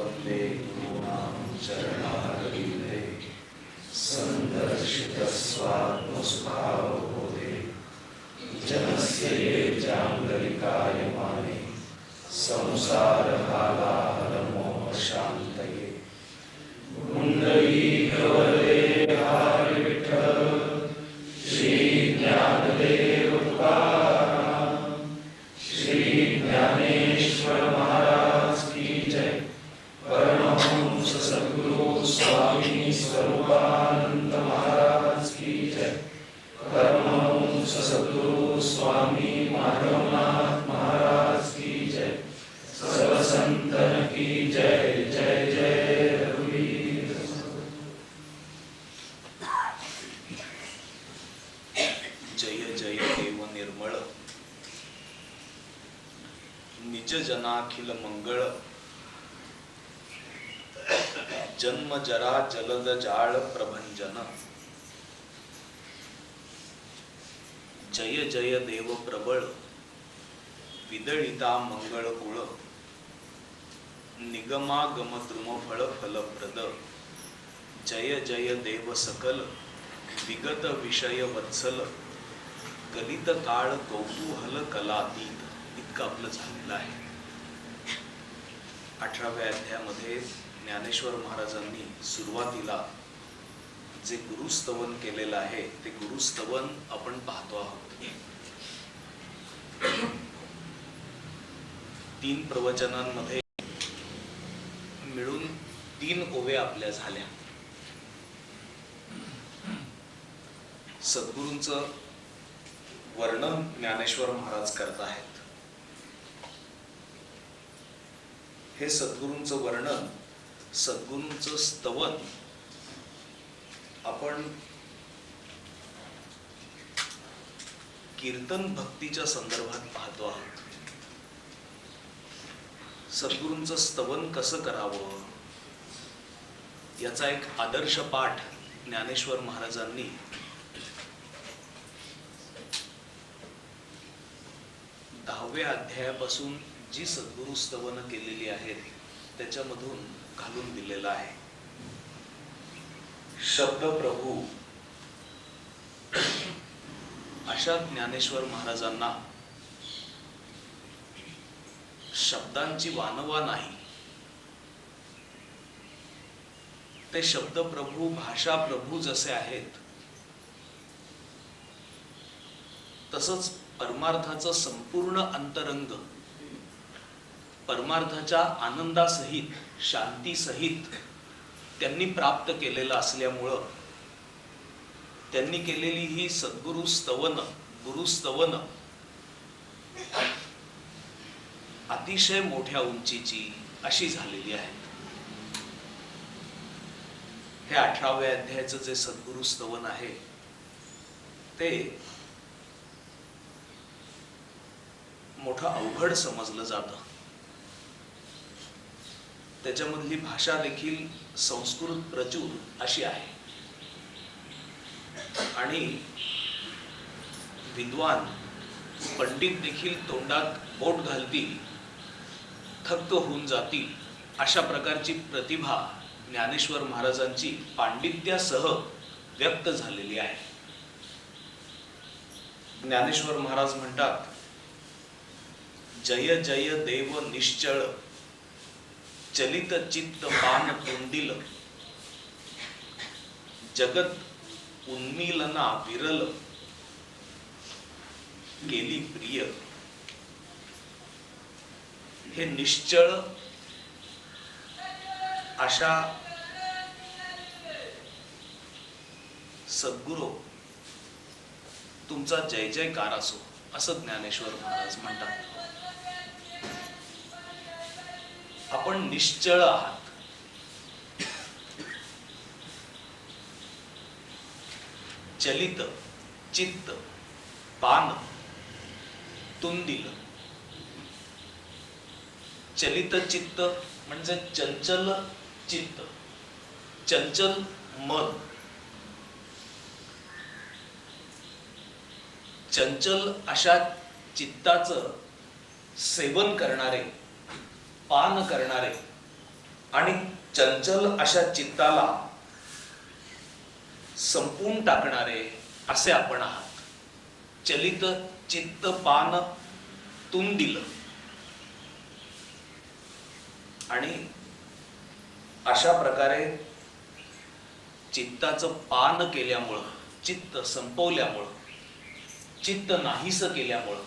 वंदे गुरूणां चरणारविन्दे सन्दर्शितस्वात्मस्वभावबोधे जनस्य ये जाङ्गलिकायमाने संसारकालाहरमोहशान्तये पुण्डरीकवरदे हरि विठ्ठल श्री ज्ञानदेव तुकाराम श्री ज्ञानेश्वर महाराज की जय। परमहंस सद्गुरु स्वामी स्वरूपानंद महाराज की जय। परमहंस सद्गुरु स्वामी माधवनाथ महाराज की जय। सर्व संतन की जय जय जय रघुवीर। जय जय देव निर्मळ निज जनाखिल मंगळ जन्म जरा जलद जाळ प्रभंजन। जय जय देव प्रबळ विदळिता मंगळ कुळ निगमागम द्रुम फळ फलप्रद। जय जय देव सकल विगत विषय वत्सल कलित काळ कौतूहल कलातीत। इतकं आपलं झालेलं आहे। 18व्या अध्यायामध्ये ज्ञानेश्वर महाराजांनी सुरुवातीला जे गुरुस्तवन केलेलं आहे ते गुरुस्तवन आपण पाहतो आहोत। 3 प्रवचनांमध्ये मिळून 3 ओव्या आपल्या झाल्या। सद्गुरूंचं वर्णन ज्ञानेश्वर महाराज करत आहेत। हे सद्गुरूंचं वर्णन, सद्गुरूंचं स्तवन आपण कीर्तन भक्तीच्या संदर्भात पाहतो आहोत। सद्गुरूंचं स्तवन कसं करावं याचा एक आदर्श पाठ ज्ञानेश्वर महाराजांनी दहाव्या अध्यायापासून जी सद्गुरु स्तवन केलेली आहेत त्याच्यामधून घालून दिलेला आहे। शब्द प्रभू अशा ज्ञानेश्वर महाराजांना शब्दांची वानवा नाही। ते शब्द प्रभू भाषा प्रभू जसे आहेत तसंच परमार्थाचं संपूर्ण अंतरंग परमार्थाच्या आनंदासहित शांतीसहित त्यांनी प्राप्त केलेलं असल्यामुळं त्यांनी केलेली ही सद्गुरु स्तवन गुरुस्तवन अतिशय मोठ्या उंचीची अशी झालेली आहे। हे 18व्या अध्यायाचं जे सद्गुरु स्तवन आहे ते मोठं अवघड समजलं जातं। त्याच्यामधली भाषा देखील संस्कृत प्रचूर अशी आहे आणि विद्वान पंडित देखील तोंडात बोट घालतील थक्क होऊन जातील अशा प्रकारची प्रतिभा ज्ञानेश्वर महाराजांची पांडित्यासह व्यक्त झालेली आहे। ज्ञानेश्वर महाराज म्हणतात, जय जय देव निश्चळ चलित चित्त पान तोंडिल जगत उन्मीलना विरल केली प्रिय। हे निश्चळ अशा सद्गुरू तुमचा जय जयकार असो असं ज्ञानेश्वर महाराज म्हणतात। आपण निश्चळ आहात। चलित चित्त पान तुंदिल। चलित चित्त म्हणजे चंचल चित्त चंचल मन चंचल अशा चित्ताचं सेवन करणारे पान करणारे आणि चंचल अशा चित्ताला संपून टाकणारे असे आपण आहात. चलित चित्त पान तुंदिल. आणि अशा प्रकारे चित्ताचं पान केल्यामुळं, चित्त संपवल्यामुळं, चित्त नाहीस केल्यामुळं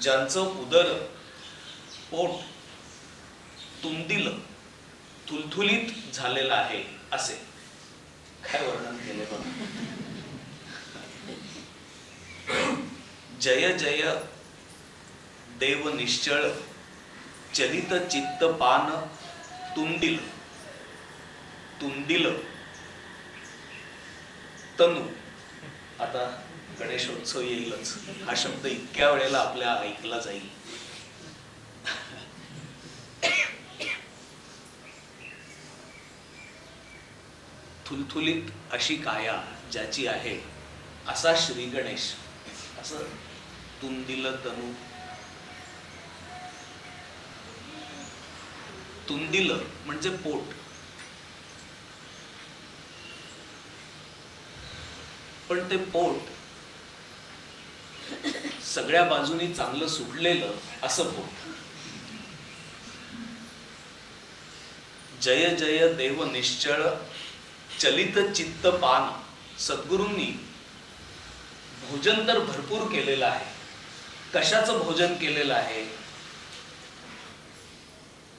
ज्यांचं उदर, पोट तुंदिल, थुलथुलीत झालेलं आहे, असे काय वर्णन केले बघा. जय जय देव निश्चळ चलित चित्त पान तुंदिल. तुंदिल तनु. आता गणेशोत्सव येईलच, हा शब्द इतक्या वेळेला आपल्या ऐकला जाईल. थुलथुलीत अशी काया ज्याची आहे असा श्री गणेश, असं तुंदिल तनु. तुंदिल म्हणजे पोट, पण ते पोट सगळ्या बाजूनी चांगलं सुटलेलं असं पोट. जय जय देव निश्चळ चलित चित्त पान. सद्गुरूंनी भोजन तर भरपूर केलेलं आहे. कशाचं भोजन केलेलं आहे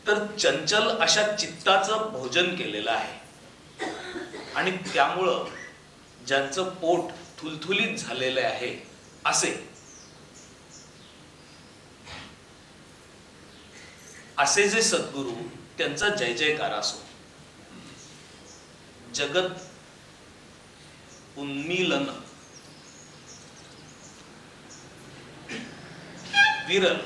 तर चंचल अशा चित्ताचं भोजन केलेलं आहे. आणि त्यामुळं ज्यांचं पोट थुलथुलीत झालेलं आहे असे जे सद्गुरू, त्यांचा जय जयकार असो. जगत उन्मीलन विरल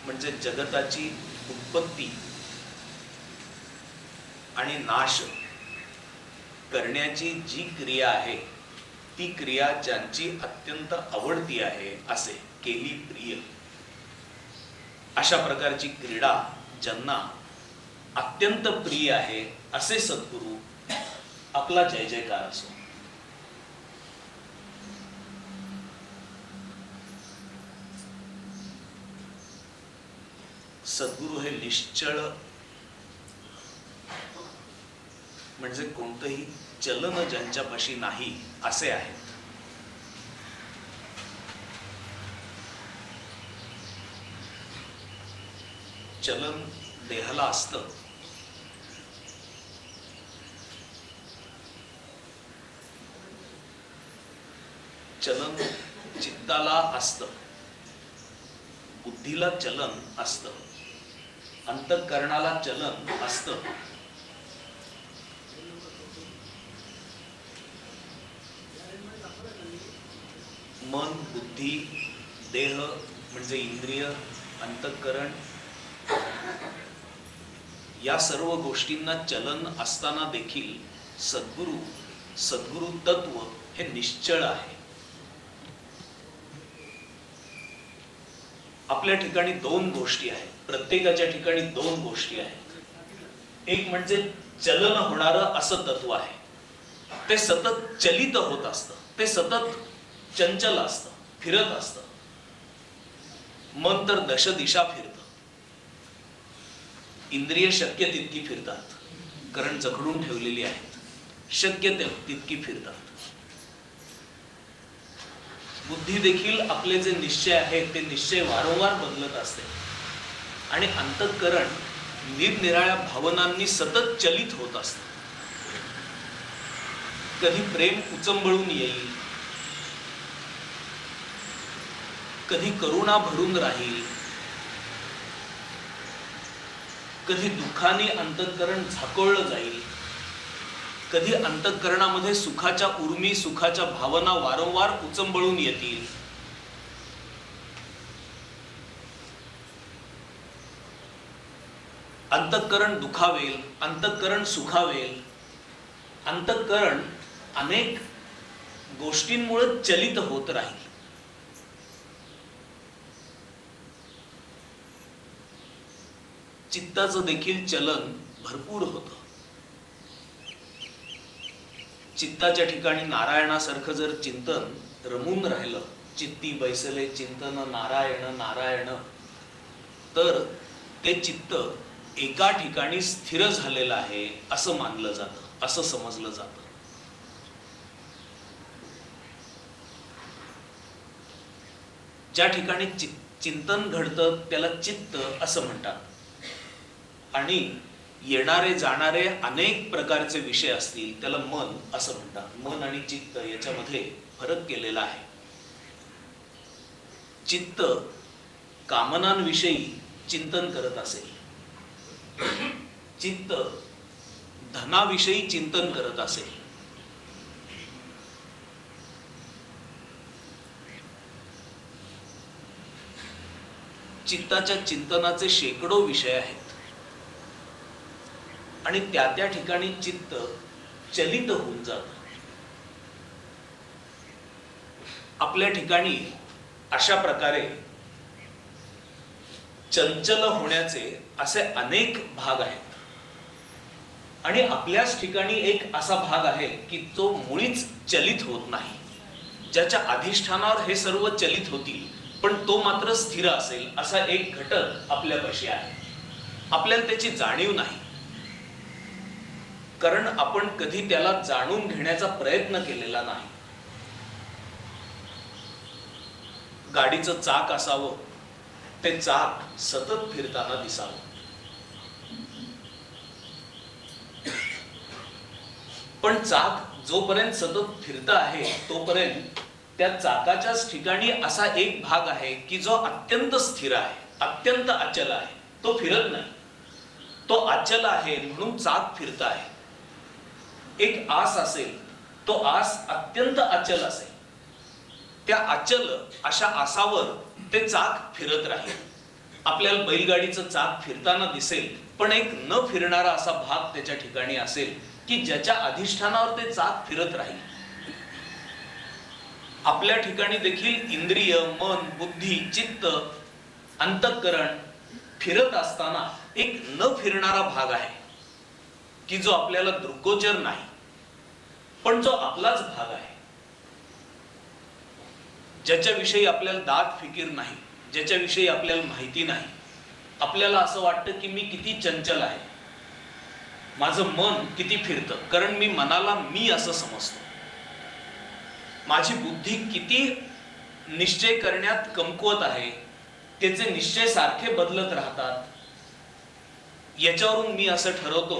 म्हणजे जगताची उत्पत्ती आणि नाश करण्याची जी क्रिया आहे ती क्रिया ज्यांची अत्यंत आवडती आहे असे केली प्रिय. अशा प्रकारची क्रीडा ज्यांना अत्यंत प्रिय आहे असे सद्गुरू, आपला जय जयकार असो. सद्गुरू हे निश्चळ म्हणजे कोणतंही चलन ज्यांच्यापाशी नाही असे आहेत. चलन देहाला असतं, चलन चित्ताला असतं, बुद्धीला चलन असतं, अंतःकरणाला चलन असतं. मन, बुद्धी, देह म्हणजे इंद्रिय, अंतःकरण या सर्व गोष्टींना चलन असताना देखील सद्गुरु तत्व हे निश्चळ आहे. आपल्या ठिकाणी दोन गोष्टी आहेत, प्रत्येकाच्या ठिकाणी दोन गोष्टी आहेत. एक म्हणजे चलन होणारं असं तत्व आहे, ते सतत चलित होत असतं, ते सतत चंचल असतं, फिरत असतं. मन तर दश दिशा फिरतं, इंद्रिय शक्य तितकी फिरतात, कारण जखडून ठेवलेली आहेत, शक्य तितकी फिरतात. बुद्धी देखील आपले जे निश्चय आहेत ते निश्चय वारंवार बदलत असते आणि अंतःकरण निरनिराळ्या भावनांनी सतत चलित होत असते. कधी प्रेम उचंबळून येईल, कधी करुणा भरून राहील, कधी दुःखाने अंतःकरण झाकोळलं जाईल, कधी अंतःकरणामध्ये सुखाच्या उर्मी, सुखाच्या भावना वारंवार उचंबळून येतील. अंतःकरण दुखावेल, अंतःकरण सुखावेल. अंतःकरण अनेक गोष्टींमुळे चलित होत राहील. चित्ताचं देखील चलन भरपूर होतं. चित्ताच्या ठिकाणी नारायणासारखं जर चिंतन रमून राहिलं, चित्ती बैसले चिंतन नारायण नारायण, तर ते चित्त एका ठिकाणी स्थिर झालेलं आहे असं मानलं जातं, असं समजलं जातं. ज्या ठिकाणी चिंतन घडतं त्याला चित्त असं म्हणतात. आणि येणारे जाणारे अनेक प्रकारचे विषय असतील त्याला मन असं म्हणतात. मन आणि चित्त याच्यामध्ये फरक केलेला आहे. चित्त कामनांविषयी चिंतन करत असेल, चित्त धनाविषयी चिंतन करत असेल, चित्ताच्या चिंतनाचे शेकडो विषय आहेत आणि त्या त्या ठिकाणी चित्त चलित होऊन जात. आपल्या ठिकाणी अशा प्रकारे चंचल होण्याचे असे अनेक भाग आहेत आणि आपल्याच ठिकाणी एक असा भाग आहे की तो मुळीच चलित होत नाही, ज्याच्या अधिष्ठानावर हे सर्व चलित होतील पण तो मात्र स्थिर असेल असा एक घटक आपल्यापाशी आहे. आपल्याला त्याची जाणीव नाही, कारण आपण कधी त्याला जाणून घेण्याचा प्रयत्न केलेला नाही. गाडीचं चाक असावं, ते चाक सतत फिरताना दिसावं, पण चाक जोपर्यंत सतत फिरत आहे तोपर्यंत त्या चाकाच्याच ठिकाणी असा एक भाग आहे की जो अत्यंत स्थिर आहे, अत्यंत अचल आहे. तो फिरत नाही, तो अचल आहे म्हणून चाक फिरत आहे. एक आस असेल, तो आस अत्यंत अचल असेल, त्या अचल अशा आसावर ते चाक फिरत राहील. आपल्याला बैलगाडीचं चाक फिरताना दिसेल पण एक न फिरणारा असा भाग त्याच्या ठिकाणी असेल की ज्याच्या अधिष्ठानावर ते चाक फिरत राहील. आपल्या ठिकाणी देखील इंद्रिय, मन, बुद्धी, चित्त, अंतःकरण फिरत असताना एक न फिरणारा भाग आहे की जो आपल्याला दृग्गोचर नाही, पण जो आपलाच भाग आहे, ज्याच्याविषयी आपल्याला दात फिकीर नाही, ज्याच्याविषयी आपल्याला माहिती नाही. आपल्याला असं वाटतं की मी किती चंचल आहे, माझं मन किती फिरतं, कारण मी मनाला मी असं समजतो. माझी बुद्धी किती निश्चय करण्यात कमकुवत आहे, त्याचे निश्चय सारखे बदलत राहतात. याच्यावरून मी असं ठरवतो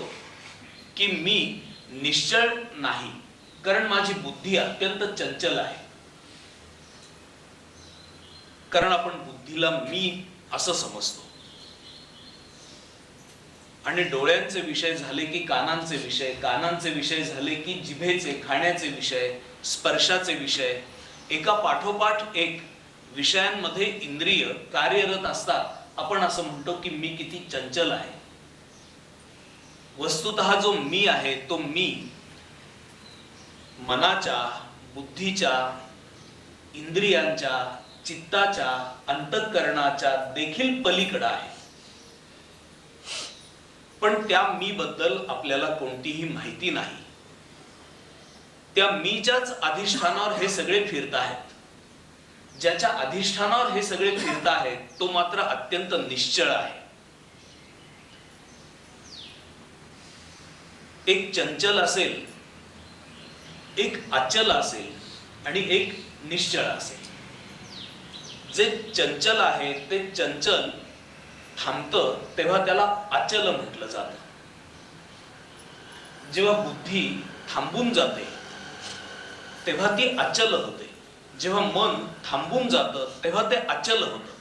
की मी निश्चळ नाही, कारण माझी बुद्धी अत्यंत चंचल आहे. कारण आपण बुद्धीला मी असं समजतो. आणि डोळ्यांचे विषय झाले की कानांचे विषय, कानांचे विषय झाले की जिभेचे, खाण्याचे विषय, स्पर्शाचे विषय, एका पाठोपाठ एक विषयांमध्ये इंद्रिय कार्यरत असतात. आपण असं म्हणतो की मी किती चंचल आहे. वस्तुतः जो मी आहे तो मी मनाच्या, बुद्धीच्या, इंद्रियांच्या, चित्ताच्या, अंतःकरणाच्या देखील पलीकडे आहे. पण त्या मी बद्दल आपल्याला कोणतीही माहिती नाही. त्या मीच्याच अधिष्ठानावर हे सगळे फिरत आहेत. ज्याच्या अधिष्ठानावर हे सगळे फिरत आहेत तो मात्र अत्यंत निश्चळ आहे. एक चंचल असेल, एक अचल असेल आणि एक निश्चळ असेल. जे चंचल आहे ते चंचल थांबतं तेव्हा त्याला अचल म्हटलं जातं. जेव्हा बुद्धी थांबून जाते तेव्हा ती अचल होते. जेव्हा मन थांबून जातं तेव्हा ते अचल होतं.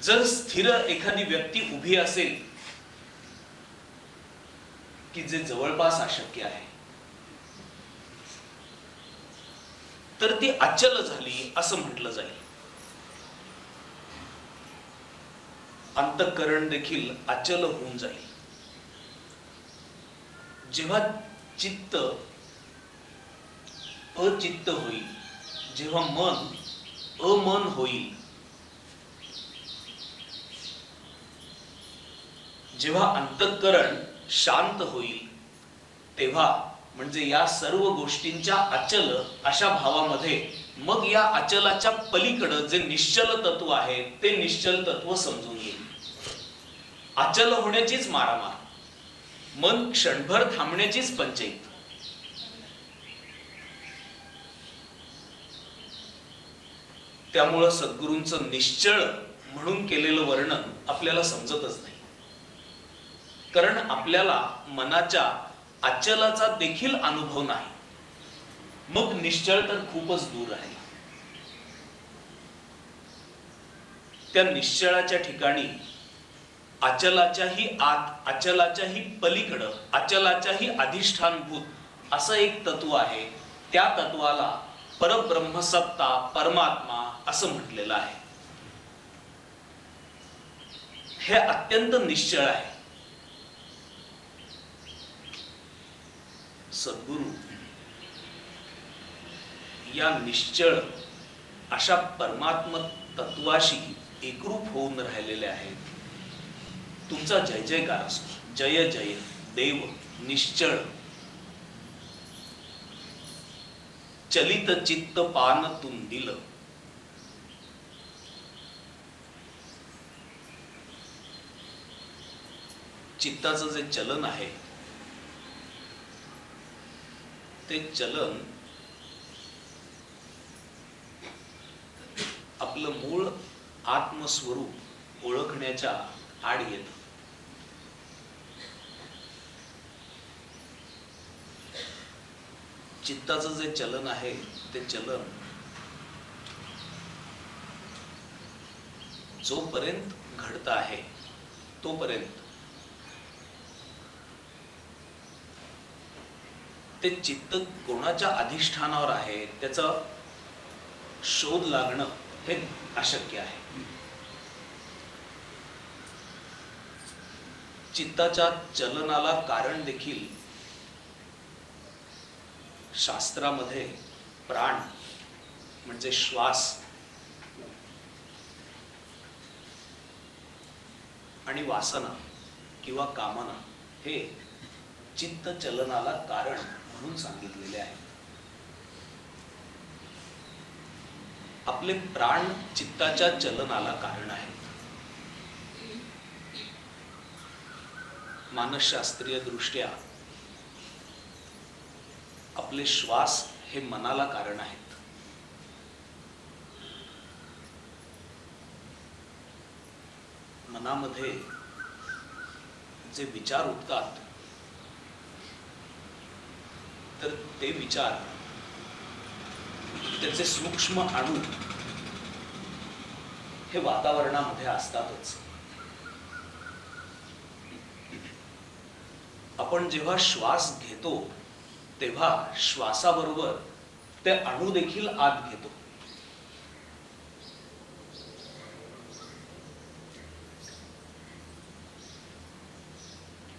जर स्थिर एखादी व्यक्ती उभी असेल की जे जवळपास अशक्य आहे, तर ती अचल झाली असं म्हटलं जाईल. अंतःकरण देखील अचल होऊन जाईल. जेव्हा चित्त अचित्त होईल, जेव्हा मन अमन होईल, जेव्हा अंतःकरण शांत होईल तेव्हा म्हणजे या सर्व गोष्टींच्या अचल अशा भावामध्ये मग या अचलाच्या पलीकडे जे निश्चल तत्व आहे ते निश्चल तत्व समजून येईल. अचल होण्याचीच मारामार, मन क्षणभर थांबण्याचीच पंचायत. त्यामुळं सद्गुरूंचं निश्चळ म्हणून केलेलं वर्णन आपल्याला समजतच नाही. कारण आपल्याला मनाच्या अचलाचा देखील अनुभव नाही. मग निश्चळ तर खूपच दूर आहे. त्या निश्चळाच्या ठिकाणी अचलाच्याही आत, अचलाच्याही पलीकडं, अचलाच्याही अधिष्ठानभूत असं एक तत्व आहे. त्या तत्वाला परब्रह्म सत्ता, परमात्मा असं म्हटलेलं आहे. हे अत्यंत निश्चळ आहे. सद्गुरु या निश्चळ अशा परमात्म तत्वाशी एकरूप होऊन राहिलेले आहेत. तुमचा जय जयकार असो. जय जय देव निश्चळ. चलित चित्त पान तुंदिल. चित्ताचं जे चलन आहे ते चलन आपलं मूळ आत्मस्वरूप ओळखण्याच्या आड येत. चित्ताचं जे चलन आहे ते चलन जोपर्यंत घडत आहे तोपर्यंत ते चित्त कोणाच्या अधिष्ठानावर आहे त्याचा शोध लागणं हे अशक्य आहे. चित्ताच्या चलनाला कारण देखील शास्त्रामध्ये प्राण म्हणजे श्वास आणि वासना किंवा कामना हे चित्त चलनाला कारण म्हणून सांगितलेले आहे. आपले प्राण चित्ताच्या चलनाला कारण आहे. मानसशास्त्रीय दृष्ट्या आपले श्वास हे मनाला कारण आहेत. मनामध्ये जे विचार उठतात तर ते विचार त्याचे सूक्ष्म अणू हे वातावरणामध्ये असतातच. आपण जेव्हा श्वास घेतो तेव्हा श्वासाबरोबर ते अणू देखील आत घेतो.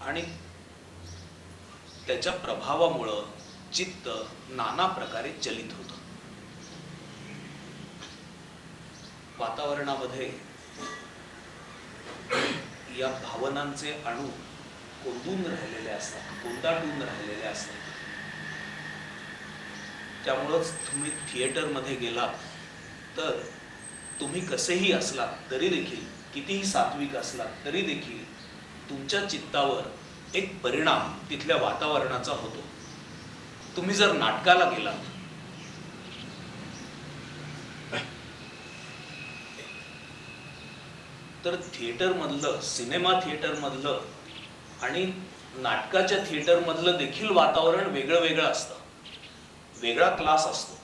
आणि त्याच्या प्रभावामुळं चित्त नाना प्रकारे चलित होतं. वातावरणामध्ये या भावनांचे अणू कोंदून राहिलेले असतात, कोंदाटून राहिलेले असतात. त्यामुळंच तुम्ही थिएटरमध्ये गेलात तर तुम्ही कसेही असलात तरी देखील, कितीही सात्विक असलात तरी देखील तुमच्या चित्तावर एक परिणाम तिथल्या वातावरणाचा होतो. तुम्ही जर नाटकाला गेलात तर थिएटर मधलं, सिनेमा थिएटर मधलं आणि नाटकाच्या थिएटर मधलं देखील वातावरण वेगळं वेगळं असतं. वेगळा क्लास असतो.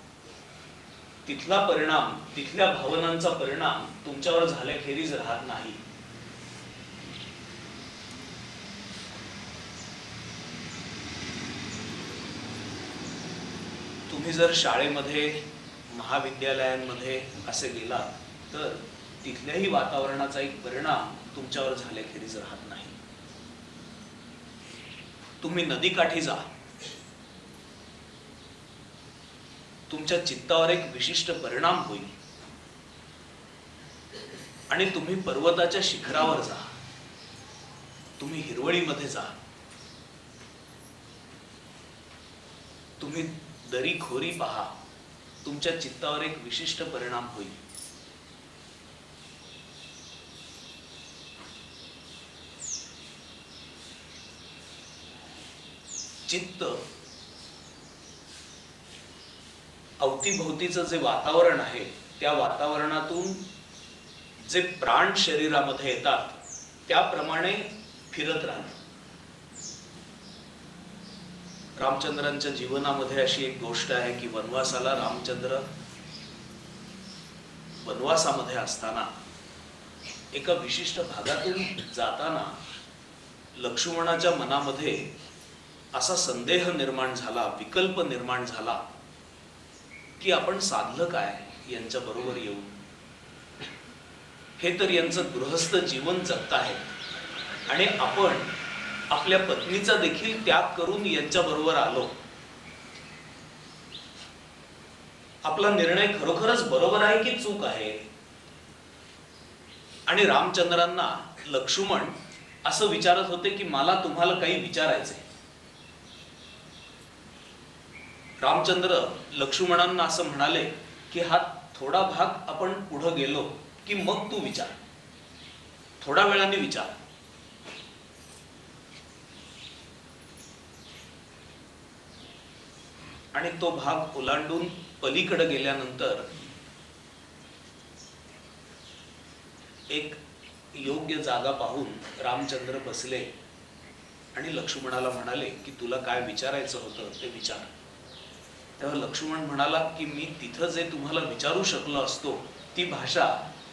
तिथला परिणाम, तिथल्या भावनांचा परिणाम तुमच्यावर झाल्याखेरीज राहत नाही. तुम्ही जर शाळेमध्ये, महाविद्यालयांमध्ये असे गेलात तर तिथल्याही वातावरणाचा एक परिणाम तुमच्यावर झाल्याखेरीज राहत नाही. तुम्ही नदीकाठी जा, तुमच्या चित्तावर एक विशिष्ट परिणाम होईल. आणि तुम्ही पर्वताच्या शिखरावर जा, तुम्ही हिरवळीमध्ये जा, तुम्ही दरी खोरी पहा, तुमच्या चित्तावर एक विशिष्ट परिणाम होईल. चित्त अवतीभोवतीचं जे वातावरण आहे त्या वातावरणातून जे प्राण शरीरामध्ये येतात त्याप्रमाणे फिरत राहतं. रामचंद्रांच्या जीवनामध्ये अशी एक गोष्ट आहे की वनवासाला रामचंद्र वनवासामध्ये असताना एका विशिष्ट भागातून जाताना लक्ष्मणाच्या मनामध्ये असा संदेह निर्माण झाला, विकल्प निर्माण झाला की आपण साधलं काय यांच्या बरोबर येऊन. हे तर यांचं गृहस्थ जीवन जगत आहे आणि आपण आपल्या पत्नीचा देखील त्याग करून यांच्या बरोबर आलो. आपला निर्णय खरोखरच बरोबर आहे की चूक आहे. आणि रामचंद्रांना लक्ष्मण असं विचारत होते की मला तुम्हाला काही विचारायचंय. रामचंद्र लक्ष्मणांना असं म्हणाले की हा थोडा भाग आपण पुढे गेलो की मग तू विचार, थोडा वेळाने विचार. आणि तो भाग ओलांडून पलीकडे गेल्यानंतर एक योग्य जागा पाहून रामचंद्र बसले आणि लक्ष्मणाला म्हणाले की तुला काय विचारायचं होतं ते विचार. तेव्हा लक्ष्मण म्हणाला की मी तिथं जे तुम्हाला विचारू शकलो असतो ती भाषा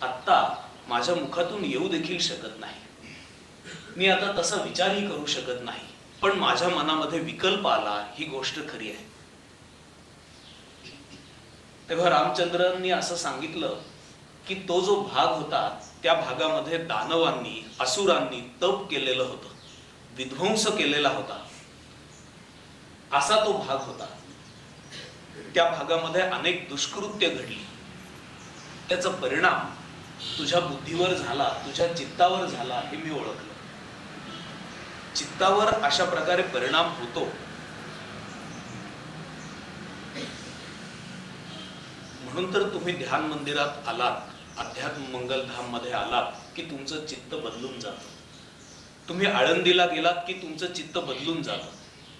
आत्ता माझ्या मुखातून येऊ देखील शकत नाही. मी आता तसा विचारही करू शकत नाही, पण माझ्या मनामध्ये विकल्प आला, ही गोष्ट खरी आहे. तेव्हा रामचंद्रांनी असं सांगितलं की तो जो भाग होता त्या भागामध्ये दानवांनी, असुरांनी तप केलेलं होतं, विध्वंस केलेला होता, असा तो भाग होता. त्या भागामध्ये अनेक दुष्कृत्य घडली. त्याचा परिणाम तुझ्या बुद्धीवर झाला, तुझ्या चित्तावर झाला हे मी ओळखलं. चित्तावर अशा प्रकारे परिणाम होतो. म्हणून तर तुम्ही ध्यान मंदिरात आलात, अध्यात्म मंगलधाम मध्ये आलात की तुमचं चित्त बदलून जातं. तुम्ही आळंदीला गेलात की तुमचं चित्त बदलून जातं.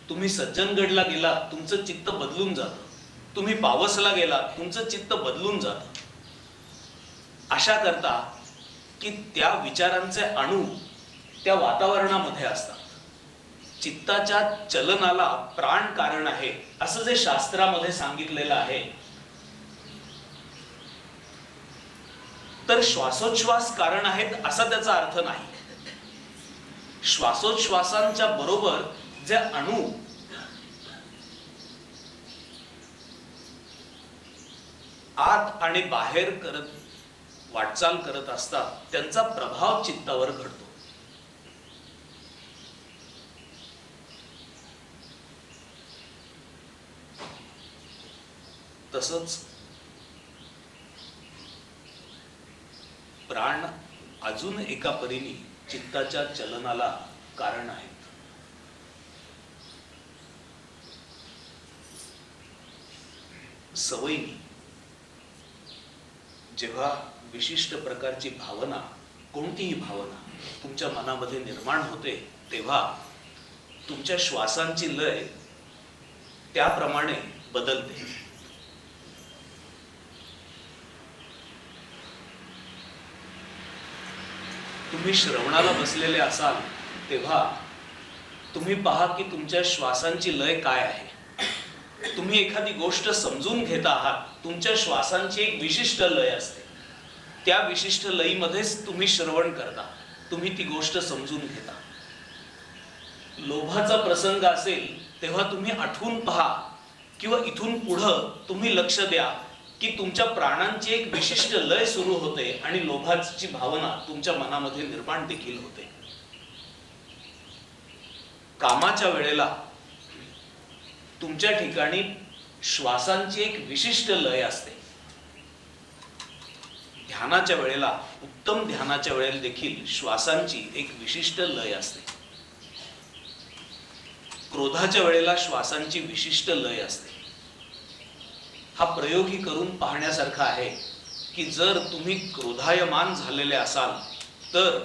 तुम्ही सज्जनगडला गेलात तुमचं चित्त बदलून जातं. तुम्ही पावसला गेलात तुमचं चित्त बदलून जातं. अशा करता की त्या विचारांचे अणू त्या वातावरणामध्ये असतात. चित्ताच्या चलनाला प्राण कारण आहे असं जे शास्त्रामध्ये सांगितलेलं आहे, तर श्वासोच्छ्वास कारण आहेत असा त्याचा अर्थ नाही. श्वासोच्छ्वासांच्या बरोबर जे अणू आत आणि बाहेर करत वाटचाल करत असतात त्यांचा प्रभाव चित्तावर घडतो. तसंच प्राण अजून एका परीने चित्ताच्या चलनाला कारण आहेत. सवयी जेव्हा विशिष्ट प्रकारची भावना, कोणतीही भावना तुमच्या मनामध्ये निर्माण होते तेव्हा तुमच्या श्वासांची लय त्याप्रमाणे बदलते. तुम्ही श्रवणाला बसलेले असाल तेव्हा तुम्ही पहा की तुमच्या श्वासांची लय काय आहे. तुम्ही एखादी गोष्ट समजून घेत आहात, तुमच्या श्वासांची एक विशिष्ट लय असते. त्या विशिष्ट लयीमध्येच तुम्ही श्रवण करता, तुम्ही ती गोष्ट समजून घेता. लोभाचा प्रसंग असेल तेव्हा तुम्ही आठवून पहा किंवा इथून पुढं तुम्ही लक्ष द्या की तुमच्या प्राणांची एक विशिष्ट लय सुरू होते आणि लोभाची भावना तुमच्या मनामध्ये निर्माण देखील होते. कामाच्या वेळेला तुमच्या ठिकाणी श्वासांची एक विशिष्ट लय असते. ध्यानाच्या वेळेला, उत्तम ध्यानाच्या वेळेला देखील श्वासांची एक विशिष्ट लय असते. क्रोधाच्या वेळेला श्वासांची विशिष्ट लय असते. हा प्रयोगही करून पाहण्यासारखा आहे की जर तुम्ही क्रोधायमान झालेले असाल तर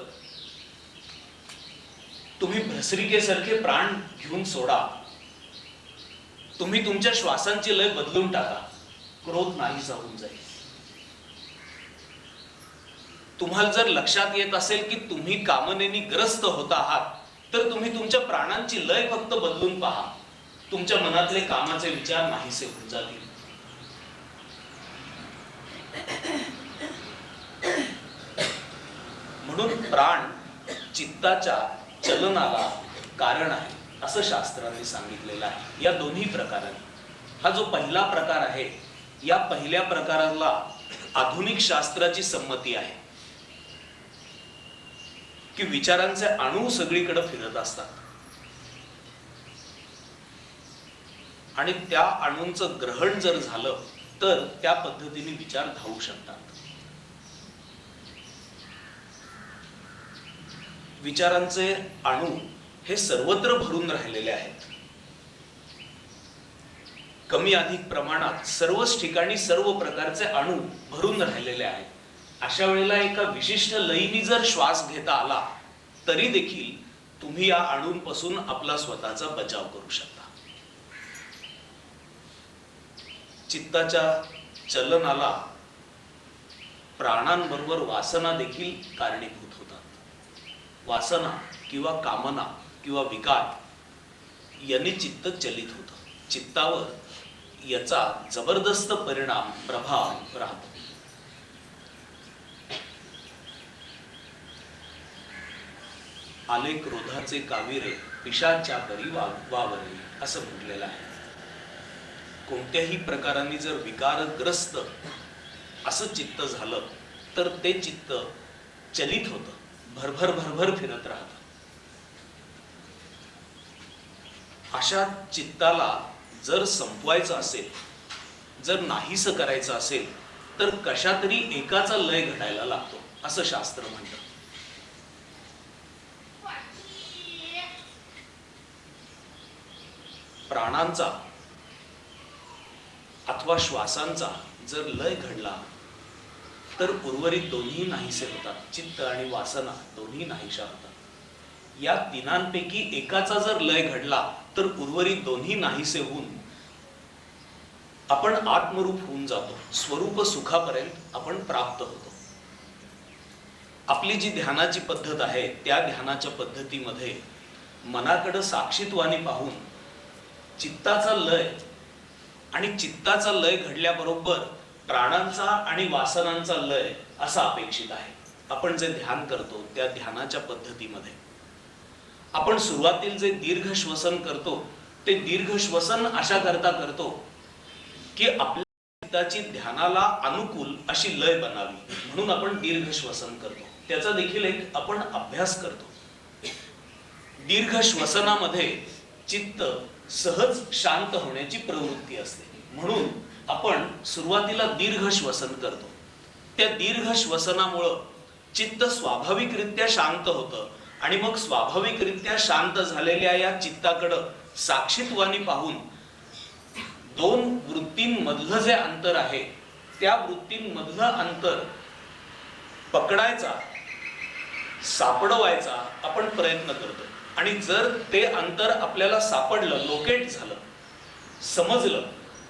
तुम्ही भस्त्रिकेसारखे प्राण घेऊन सोडा. तुम्ही तुमच्या श्वासांची लय बदलून टाका, क्रोध नाहीसा होऊन जाईल. तुम्हाला जर लक्षात येत असेल की तुम्ही कामनेनी ग्रस्त होत आहात तर तुम्ही तुमच्या प्राणांची लय फक्त बदलून पहा. तुमच्या मनातले कामाचे विचार नाहीसे होऊन जातील. म्हणून प्राण चित्ताच्या चलनाला कारण आहे असं शास्त्रांनी सांगितलेलं आहे. या दोन्ही प्रकारांनी हा जो पहिला प्रकार आहे, या पहिल्या प्रकाराला आधुनिक शास्त्राची संमती आहे की विचारांचे अणू सगळीकडे फिरत असतात आणि त्या अणूंचं ग्रहण जर झालं तर त्या पद्धतीने विचार धावू शकतात. विचारांचे अणू हे सर्वत्र भरून राहिलेले आहेत. कमी अधिक प्रमाणात सर्वच ठिकाणी सर्व प्रकारचे अणू भरून राहिलेले आहेत. अशा वेळेला एका विशिष्ट लयीने जर श्वास घेता आला तरी देखील तुम्ही या अणूंपासून आपला स्वतःचा बचाव करू शकता. चित्ताच्या चलनाला प्राणांबरोबर वासना देखील कारणीभूत होतात. वासना किंवा कामना किंवा विकार यांनी चित्त चलित होतं. चित्तावर याचा जबरदस्त परिणाम प्रभाव राहतो. आले क्रोधाचे काविरे पिशाच्या परी वावरले असं म्हटलेलं आहे. कोणत्याही प्रकाराने जर विकारग्रस्त असं चित्त झालं तर ते चित्त चलित होतं, भरभर भरभर फिरत राहतं. अशा चित्ताला जर संपवायचं असेल, जर नाहीसं करायचं असेल तर कशा तरी एकाचा लय घडायला लागतो असं शास्त्र म्हणतं. प्राणांचा अथवा श्वासांचा जर लय घडला तर उर्वरित दोन्ही नाहीसे होतात. चित्त आणि वासना दोन्ही नाहीशा होतात. या तिनांपैकी एकाचा जर लय घडला तर उर्वरित दोन्ही नाहीसे होऊन आपण आत्मरूप होऊन जातो. स्वरूप सुखापर्यंत आपण प्राप्त होतो. आपली जी ध्यानाची पद्धत आहे त्या ध्यानाच्या पद्धतीमध्ये मनाकडे साक्षीत्वाने पाहून चित्ताचा लय आणि चित्ताचा लय घडल्याबरोबर प्राणांचा आणि वासनांचा लय असा अपेक्षित आहे. आपण जे ध्यान करतो त्या ध्यानाच्या पद्धतीमध्ये आपण सुरुवातील जे दीर्घ श्वसन करतो ते दीर्घ श्वसन अशा करता करतो की आपल्या चित्ताची ध्यानाला अनुकूल अशी लय बनावी म्हणून आपण दीर्घ श्वसन करतो. त्याचा देखील एक आपण अभ्यास करतो. दीर्घ श्वसनामध्ये चित्त सहज शांत होण्याची प्रवृत्ती असते म्हणून आपण सुरुवातीला दीर्घ श्वसन करतो. त्या दीर्घ श्वसनामुळं चित्त स्वाभाविकरित्या शांत होतं आणि मग स्वाभाविकरित्या शांत झालेल्या या चित्ताकडं साक्षीत्वाने पाहून दोन वृत्तींमधलं जे अंतर आहे त्या वृत्तींमधलं अंतर पकडायचा, सापडवायचा आपण प्रयत्न करतो. आणि जर ते अंतर आपल्याला सापडलं, लोकेट झालं, समजलं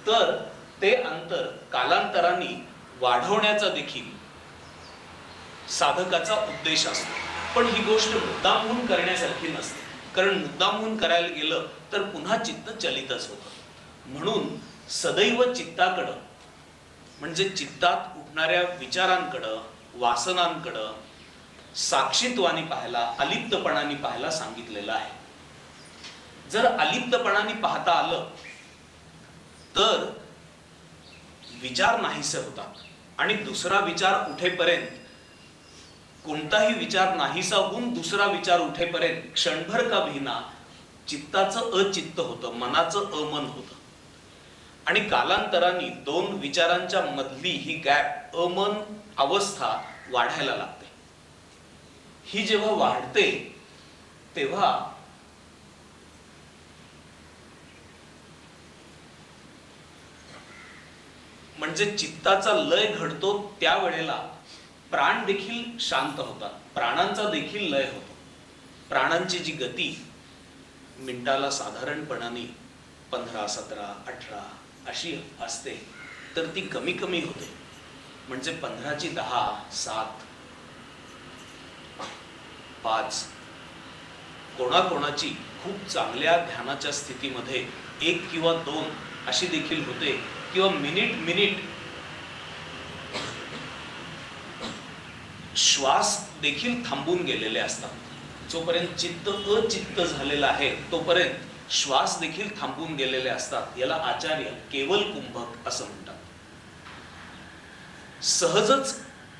तर ते अंतर कालांतराने वाढवण्याचा देखील साधकाचा उद्देश असतो. पण ही गोष्ट मुद्दामहून करण्यासारखी नसते, कारण मुद्दामहून करायला गेलं तर पुन्हा चित्त चलितच होतं. म्हणून सदैव चित्ताकडं म्हणजे चित्तात उठणाऱ्या विचारांकडं, वासनांकडं साक्षीत्वाने पाहायला, अलिप्तपणाने पाहायला सांगितलेलं आहे. जर अलिप्तपणाने पाहता आलं तर विचार नाहीसे होतात आणि दुसरा विचार उठेपर्यंत, कोणताही विचार नाहीसा होऊन दुसरा विचार उठेपर्यंत क्षणभर का विना चित्ताचं अचित्त होतं, मनाचं अमन होतं. आणि कालांतराने दोन विचारांच्या मधली ही गॅप, अमन अवस्था वाढायला लागते. ही जेव्हा वाढते तेव्हा म्हणजे चित्ताचा लय घडतो त्यावेळेला प्राण देखील शांत होतात, प्राणांचा देखील लय होतो. प्राणांची जी गती मिनिटाला साधारणपणाने 15, 17, 18 अशी असते, तर ती कमी कमी होते. म्हणजे 15 ची 10, 7, 5, कोणाकोणाची खूप चांगल्या ध्यानाच्या स्थितीमध्ये 1 किंवा 2 अशी देखील होते, किंवा मिनिट श्वास देखील थांबून गेलेले असतात. जोपर्यंत चित्त अचित्त झालेला आहे तोपर्यंत श्वास देखील थांबून गेलेले असतात. याला आचार्य केवल कुंभक असं म्हणतात. सहजच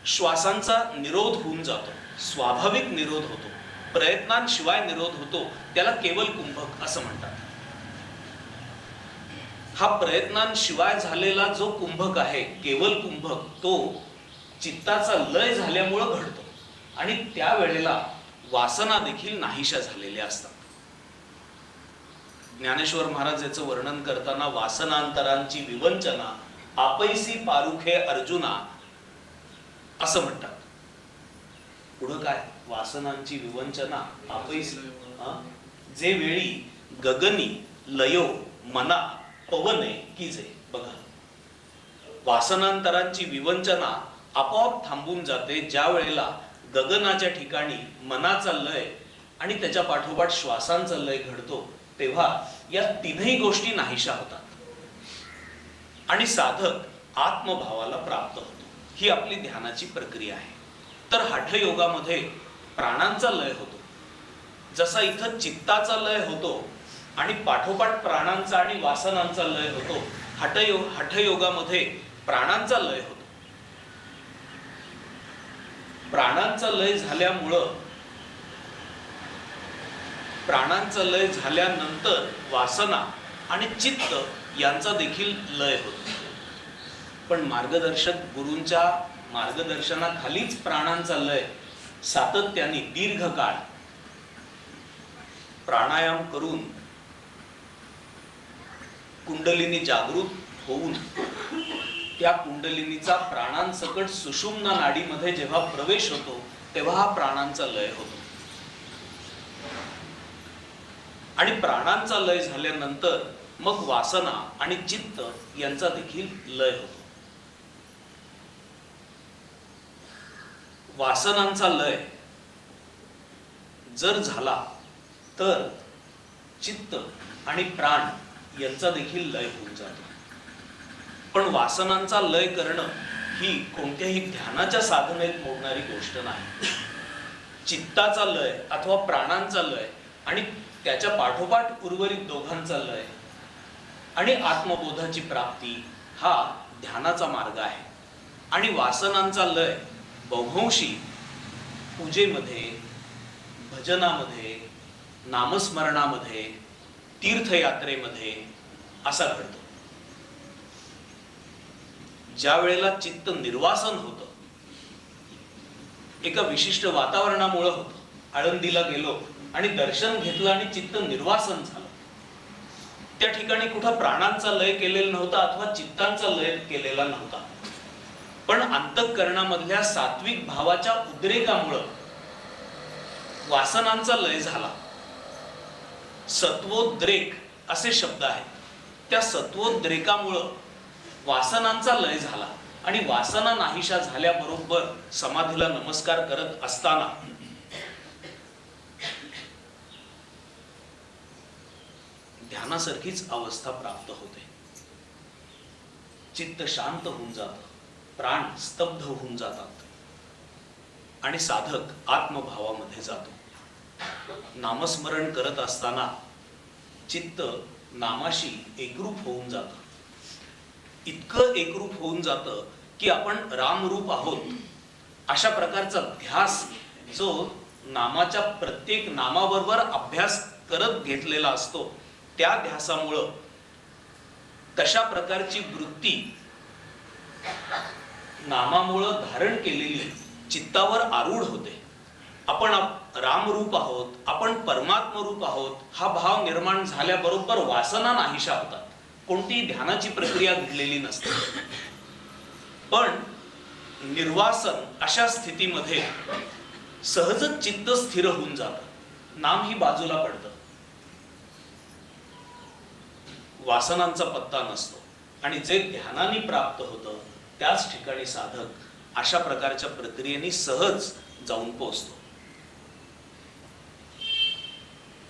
श्वासांचा निरोध होऊन जातो, स्वाभाविक निरोध होतो, प्रयत्नांशिवाय निरोध होतो, त्याला केवल कुंभक असं म्हणतात. हा प्रयत्नांशिवाय झालेला जो कुंभक आहे, केवल कुंभक, तो चित्ताचा लय झाल्यामुळे घडतो आणि त्यावेळेला वासना देखील नाहीशा झालेल्या असतात. ज्ञानेश्वर महाराज याचं वर्णन करताना वासनांतरांची विवंचना आपैसी पारुखे अर्जुना असं म्हणतात. पुढं काय? वासनांची विवंचना आपैसी, जे वेळी गगनी लयो मना पवने कीजे. बघा, वासनांतरांची विवंचना आपोआप थांबून जाते ज्या वेळेला गगनाच्या ठिकाणी मनाचा लय आणि त्याच्या पाठोपाठ श्वासांचा लय घडतो, तेव्हा या तीनही गोष्टी नाहीशा होतात आणि साधक आत्मभावाला प्राप्त होतो. ही आपली ध्यानाची प्रक्रिया आहे. तर हठयोगामध्ये प्राणांचा लय होतो, जसा इथं चित्ताचा लय होतो आणि पाठोपाठ प्राणांचा आणि वासनांचा लय होतो. हठयोगामध्ये प्राणांचा लय होतो. प्राणांचा लय झाल्यानंतर वासना आणि चित्त यांचा देखील लय होतो. पण मार्गदर्शक गुरूंच्या मार्गदर्शनाखालीच प्राणांचा लय सातत्याने दीर्घकाळ प्राणायाम करून कुंडलिनी जागृत होऊन त्या कुंडलिनीचा प्राणांसकट सुषुम्ना नाडीमध्ये जेव्हा प्रवेश होतो तेव्हा हा प्राणांचा लय होतो. आणि प्राणांचा लय झाल्यानंतर मग वासना आणि चित्त यांचा देखील लय होतो. वासनांचा लय जर झाला तर चित्त आणि प्राण यांचा देखील लय होऊन जातो. पण वासनांचा लय करणं ही कोणत्याही ध्यानाच्या साधनेत मोडणारी गोष्ट नाही. चित्ताचा लय अथवा प्राणांचा लय आणि त्याच्या पाठोपाठ उर्वरित दोघांचा लय आणि आत्मबोधाची प्राप्ती हा ध्यानाचा मार्ग आहे. आणि वासनांचा लय बहुंशी पूजेमध्ये, भजनामध्ये, नामस्मरणामध्ये, तीर्थयात्रेमध्ये असा घडतो. ज्या वेळेला चित्त निर्वासन होतं, एका विशिष्ट वातावरणामुळे होतं. आळंदीला गेलो आणि दर्शन घेतलं आणि चित्त निर्वासन झालं, त्या ठिकाणी कुठं प्राणांचा लय केलेला नव्हता अथवा चित्तांचा लय केलेला नव्हता. पण अंतःकरणामधल्या सात्विक भावाच्या उद्रेकामुळे वासनांचा लय झाला. सत्वोद्रेक असे शब्द आहेत. त्या सत्वोद्रेकामुळं वासनांचा लय झाला आणि वासना नाहीशा झाल्याबरोबर समाधीला नमस्कार करत असताना ध्यानासारखीच अवस्था प्राप्त होते. चित्त शांत होऊन जातं, प्राण स्तब्ध होऊन जातात आणि साधक आत्मभावामध्ये जातो. नामस्मरण करत असताना चित्त नामाशी एकरूप होऊन जातं. इतकं एकरूप होऊन जातं की आपण रामरूप आहोत अशा प्रकारचा ध्यास जो नामाच्या प्रत्येक नामाबरोबर अभ्यास करत घेतलेला असतो, त्या ध्यासामुळं तशा प्रकारची वृत्ती नामामुळं धारण केलेली चित्तावर आरूढ होते. आपण रामरूप आहोत, आपण परमात्मरूप आहोत हा भाव निर्माण झाल्याबरोबर वासना नाहीशा होतात. कोणतीही ध्यानाची प्रक्रिया घडलेली नसते. पण निर्वासन अशा स्थितीमध्ये सहजच चित्त स्थिर होऊन जातं, नाम ही बाजूला पडतं, वासनांचा पत्ता नसतो आणि जे ध्यानाने प्राप्त होतं त्याच ठिकाणी साधक अशा प्रकारच्या प्रक्रियेने सहज जाऊन पोहोचतो.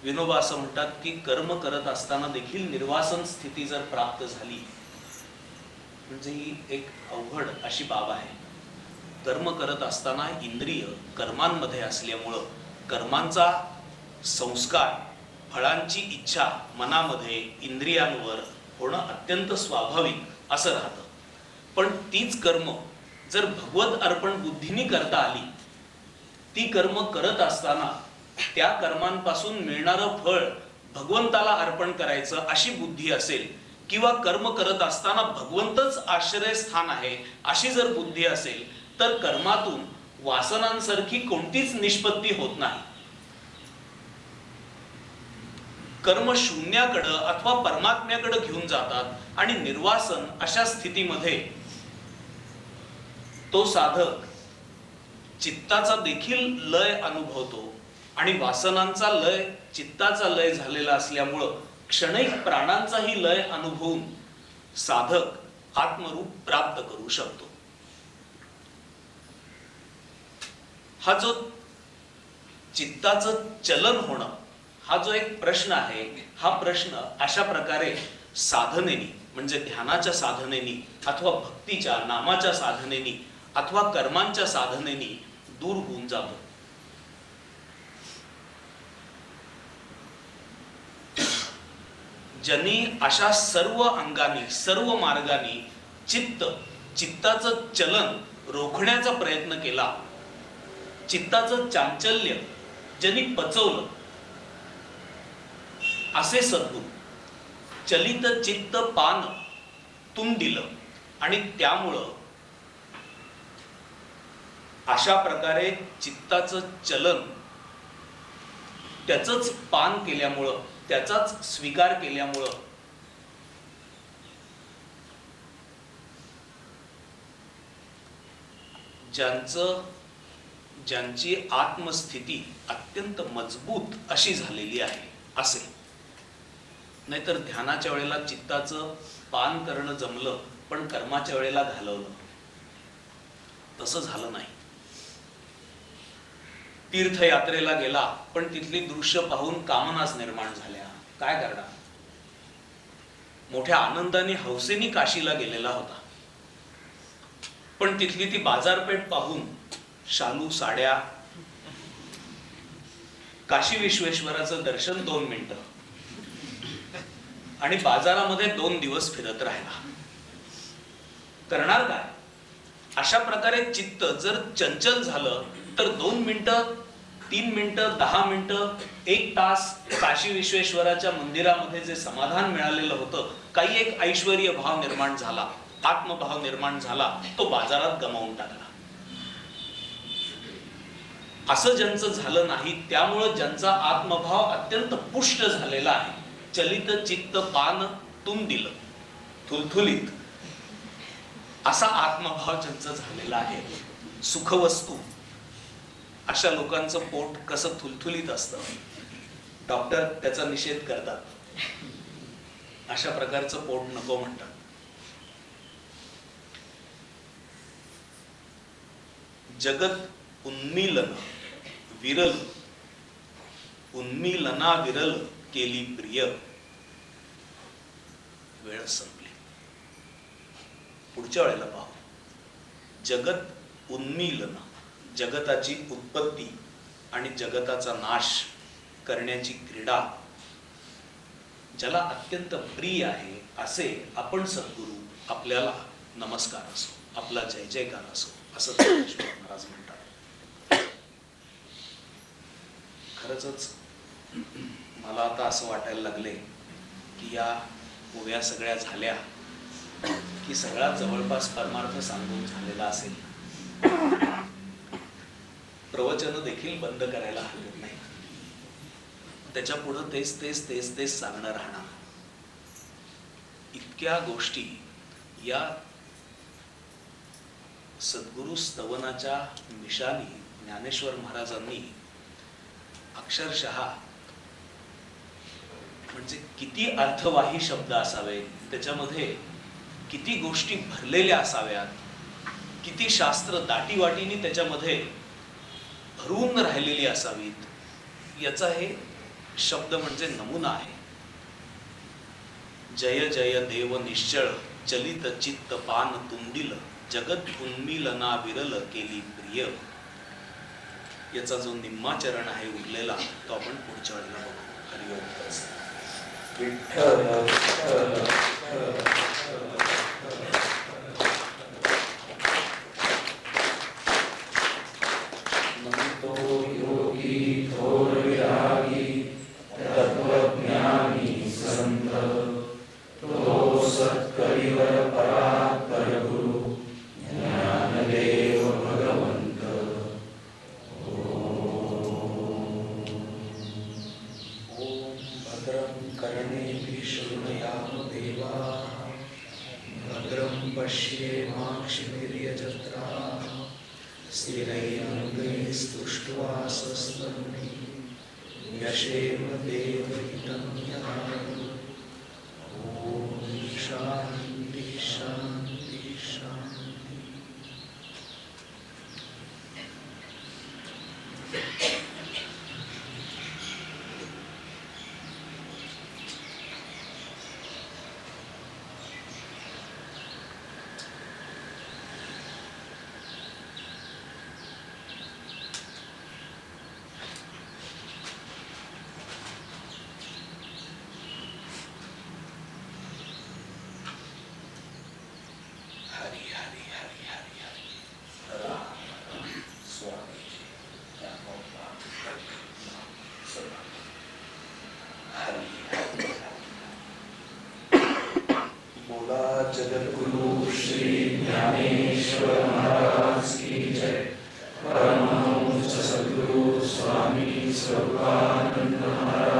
विनोबा असं म्हणतात की कर्म करत असताना देखील निर्वासन स्थिती जर प्राप्त झाली म्हणजे ही एक अवघड अशी बाब आहे. कर्म करत असताना इंद्रिय कर्मांमध्ये असल्यामुळं कर्मांचा संस्कार, फळांची इच्छा मनामध्ये इंद्रियांवर होणं अत्यंत स्वाभाविक असं राहतं. पण तीच कर्म जर भगवत अर्पण बुद्धीने करता आली, ती कर्म करत असताना त्या कर्मांपासून मिळणारं फळ भगवंताला अर्पण करायचं अशी बुद्धी असेल, किंवा कर्म करत असताना भगवंतच आश्रयस्थान आहे अशी जर बुद्धी असेल, तर कर्मातून वासनांसारखी कोणतीच निष्पत्ती होत नाही. कर्म शून्याकडं अथवा परमात्म्याकडे घेऊन जातात आणि निर्वासन अशा स्थितीमध्ये तो साधक चित्ताचा देखील लय अनुभवतो आणि वासनांचा लय, चित्ताचा लय झालेला असल्यामुळं क्षणिक प्राणांचाही लय अनुभवून साधक आत्मरूप प्राप्त करू शकतो. हा जो चित्ताचं चलन होणं हा जो एक प्रश्न आहे, हा प्रश्न अशा प्रकारे साधनेनी म्हणजे ध्यानाच्या साधनेनी अथवा भक्तीच्या नामाच्या साधनेनी अथवा कर्मांच्या साधनेनी दूर होऊन जातो. ज्यांनी अशा सर्व अंगानी सर्व मार्गाने चित्ताचं चलन रोखण्याचा प्रयत्न केला, चित्ताचं चांचल्य ज्यांनी पचवलं, असे सद्गुरू चलित चित्त पान तुम दिलं आणि त्यामुळं अशा प्रकारे चित्ताचं चलन त्याचंच पान केल्यामुळं, त्याचाच स्वीकार केल्यामुळं ज्यांची आत्मस्थिती अत्यंत मजबूत अशी झालेली आहे असे. नाहीतर ध्यानाच्या वेळेला चित्ताचं पान करणं जमलं पण कर्माच्या वेळेला घालवलं, तसं झालं नाही. तीर्थयात्रेला गेला पण तिथली दृश्य पाहून कामनाच निर्माण झाल्या, काय करणार. मोठ्या आनंदाने हौसेने काशीला गेलेला होता, पण तिथली ती बाजारपेठ पाहून शालू साड्या, काशी विश्वेश्वराचं दर्शन 2 मिनिटं आणि बाजारामध्ये 2 दिवस फिरत राहिला. करणार काय. अशा प्रकारे चित्त जर चंचल झालं तर 2 मिनिटं, 3 मिनिटं, 10 मिनिटं, 1 तास काशी विश्वेश्वराच्या मंदिरामध्ये जे समाधान मिळालेलं होतं, काही एक ऐश्वर्य भाव निर्माण झाला, आत्मभाव निर्माण झाला, तो बाजारात गमावून टाकला. असं ज्यांचं झालं नाही, त्यामुळं ज्यांचा आत्मभाव अत्यंत पुष्ट झालेला आहे, चलित चित्त पान तुम दिलं, थुलथुलीत असा आत्मभाव ज्यांचा झालेला आहे, सुखवस्तू, अशा लोकांचं पोट कसं थुलथुलीत असतं. डॉक्टर त्याचा निषेध करतात, अशा प्रकारचं पोट नको म्हणतात. जगत उन्मीलन विरल, उन्मीलना विरल केली प्रिय, वेळ संपली. पुढच्या वेळेला पाहू. जगत उन्मीलन, जगताची उत्पत्ती आणि जगताचा नाश करण्याची क्रीडा ज्याला अत्यंत प्रिय आहे, असे आपण सद्गुरू आपल्याला नमस्कार असो, आपला जय जयकार असो, असं महाराज म्हणतात. खरंच मला आता असं वाटायला लागले की या ओव्या सगळ्या झाल्या की सगळा जवळपास परमार्थ सांगून झालेला असेल. प्रवचन देखील बंद करायला हरकत नाही. त्याच्या पुढे तेच तेच तेच तेच सांगणं राहणार. इतक्या गोष्टी या सद्गुरु स्तवनाच्या मिशानी ज्ञानेश्वर महाराजांनी अक्षरशः म्हणजे किती अर्थवाही शब्द असावे, त्याच्यामध्ये किती गोष्टी भरलेल्या असाव्यात, किती शास्त्र दाटीवाटीने त्याच्यामध्ये भरून राहिलेली असावीत, याचा हे शब्द म्हणजे नमुना आहे. जय जय देव निश्चळ चलित चित्त पान तुंडिल जगत उन्मिलना विरल केली प्रिय. याचा जो निम्मा चरण आहे उरलेला तो आपण पुढच्या वेळेला बघू. हरिओम. विठ्ठल म्हणतो योगी थोर विरागी तत्वज्ञानी संत तो सत्करिवर परात्पर गुरु ज्ञानदेव भगवंत. ओम भद्रं कर्णेभिः शृणुयाम देवाः भद्रं पश्येमाक्षिभिर्यजत्राः स्थिरैरङ्गैस्तुष्ट्वासस्तनूभिः यशेम देवहितं यदायुः. ॐ शान्ति शान्ति शान्ति. हरी हरी हरी हरी हरी. राम स्वामीजी हरी हरी. बोला जगद्गुरु श्री ज्ञानेश्वर महाराज की जय. परमहंस सद्गुरु स्वामी स्वरूपानंद महाराज